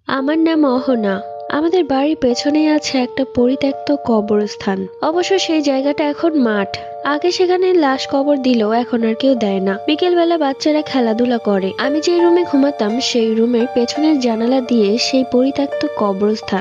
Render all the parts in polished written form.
আমার নাম অহনা। আমাদের বাড়ির পেছনেই আছে একটা পরিত্যক্ত কবরস্থান। অবশ্য সেই জায়গাটা এখন মাঠ। আগে সেখানে লাশ কবর দিলেও এখন আর কেউ দেয় না। বিকেল বেলা বাচ্চারা খেলাধুলা করে। আমি যে রুমে ঘুমাতাম সেই রুমের পেছনের জানালা দিয়ে সেই পরিত্যক্ত কবরস্থান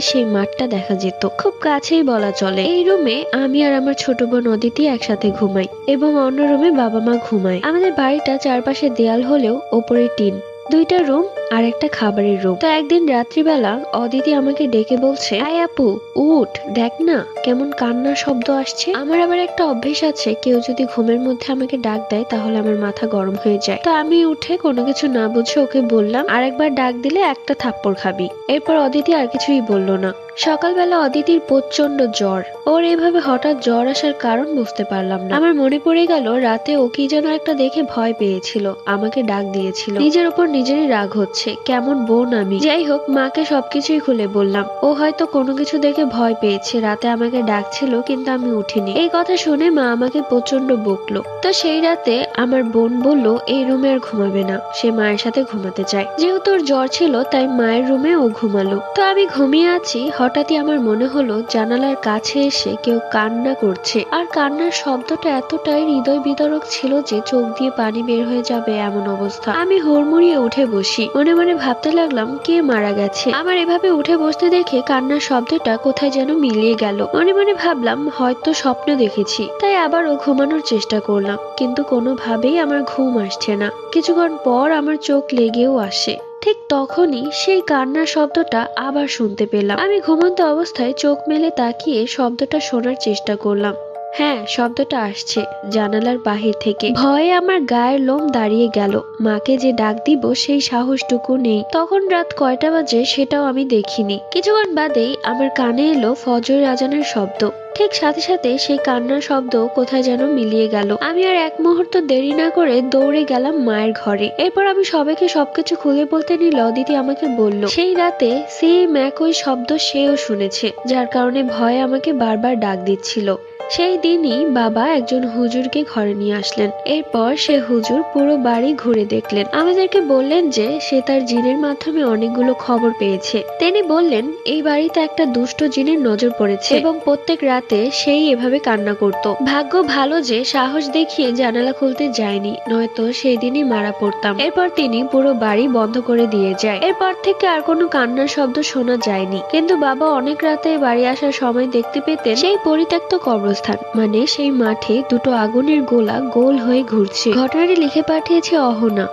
সেই মাঠটা দেখা যেত। খুব কাছেই বলা চলে। এই রুমে আমি আর আমার ছোট বোন অদিতি একসাথে ঘুমাই এবং অন্য রুমে বাবা মা ঘুমায়। আমাদের বাড়িটা চারপাশে দেয়াল হলেও ওপরে টিন। দুইটা রুম আর একটা খাবারের রুম। তো একদিন রাত্রিবেলা অদিতি আমাকে ডেকে বলছে, আয় আপু উঠ, দেখ না কেমন কান্নার শব্দ আসছে। আমার আবার একটা অভ্যেস আছে, কেউ যদি ঘুমের মধ্যে আমাকে ডাক দেয় তাহলে আমার মাথা গরম হয়ে যায়। তো আমি উঠে কোনো কিছু না বুঝে ওকে বললাম, আর একবার ডাক দিলে একটা থাপ্পড় খাবি। এরপর অদিতি আর কিছুই বলল না। সকালবেলা অদিতির প্রচন্ড জ্বর। ওর এভাবে হঠাৎ জ্বর আসার কারণ বুঝতে পারলাম না। আমার মনে পড়ে গেল রাতে ও কি যেন একটা দেখে ভয় পেয়েছিল, আমাকে ডাক দিয়েছিল। নিজের উপর নিজেরই রাগ হচ্ছে, কেমন বোন আমি। যাই হোক, মাকে সবকিছুই খুলে বললাম। ও হয়তো কোনো কিছু দেখে ভয় পেয়েছে, রাতে আমাকে ডাকছিল কিন্তু আমি উঠিনি। এই কথা শুনে মা আমাকে প্রচন্ড বকলো। তো সেই রাতে আমার বোন বলল এই রুমে আর ঘুমাবে না, সে মায়ের সাথে ঘুমাতে চায়। যেহেতু ওর জ্বর ছিল তাই মায়ের রুমে ও ঘুমালো। তো আমি ঘুমিয়ে আছি, হঠাৎই আমার মনে হলো জানালার কাছে এসে কেউ কান্না করছে। আর কান্নার শব্দটা এতটাই হৃদয় বিদারক ছিল যে চোখ দিয়ে পানি বের হয়ে যাবে এমন অবস্থা। আমি হুড়মুড়িয়ে উঠে বসি, মনে মনে ভাবতে লাগলাম কে মারা গেছে। আমার এভাবে উঠে বসতে দেখে কান্নার শব্দটা কোথায় যেন মিলিয়ে গেল। মনে মনে ভাবলাম হয়তো স্বপ্ন দেখেছি। তাই আবারও ঘুমানোর চেষ্টা করলাম, কিন্তু কোনোভাবেই আমার ঘুম আসছে না। কিছুক্ষণ পর আমার চোখ লেগেও আসে। ঠিক তখনই সেই কান্নার শব্দটা আবার শুনতে পেলাম। আমি ঘুমন্ত অবস্থায় চোখ মেলে তাকিয়ে শব্দটা শোনার চেষ্টা করলাম। হ্যাঁ, শব্দটা আসছে জানালার বাহির থেকে। ভয়ে আমার গায়ের লোম দাঁড়িয়ে গেল। মাকে যে ডাক দিব সেই সাহসটুকু নেই। তখন রাত কয়টা বাজে সেটাও আমি দেখিনি। কিছুক্ষণ বাদেই আমার কানে এলো ফজরের আজানের শব্দ। ঠিক সাথে সাথে সেই কান্নার শব্দ কোথায় যেন মিলিয়ে গেল। আমি আর এক মুহূর্ত দেরি না করে দৌড়ে গেলাম মায়ের ঘরে। এরপর আমি সবাইকে সবকিছু খুলে বলতে নিলে অদিতি আমাকে বলল সেই রাতে সেম একই শব্দ সেও শুনেছে, যার কারণে ভয়ে আমাকে বারবার ডাক দিচ্ছিল। সেই দিনই বাবা একজন হুজুরকে ঘরে নিয়ে আসলেন। এরপর সে হুজুর পুরো বাড়ি ঘুরে দেখলেন। আমাদেরকে বললেন যে সে তার জিনের মাধ্যমে অনেকগুলো খবর পেয়েছে। তিনি বললেন এই বাড়িতে একটা দুষ্ট জিনের নজর পড়েছে এবং প্রত্যেক রাতে সেই এভাবে কান্না করত। ভাগ্য ভালো যে সাহস দেখিয়ে জানালা খুলতে যায়নি, নয়তো সেই দিনই মারা পড়তাম। এরপর তিনি পুরো বাড়ি বন্ধ করে দিয়ে যায়। এরপর থেকে আর কোনো কান্নার শব্দ শোনা যায়নি। কিন্তু বাবা অনেক রাতে বাড়ি আসার সময় দেখতে পেতেন সেই পরিত্যক্ত কবরস্থান, মানে সেই মাঠে দুটো আগুনের গোলা গোল হয়ে ঘুরছে। ঘটনাটি লিখে পাঠিয়েছে অহনা।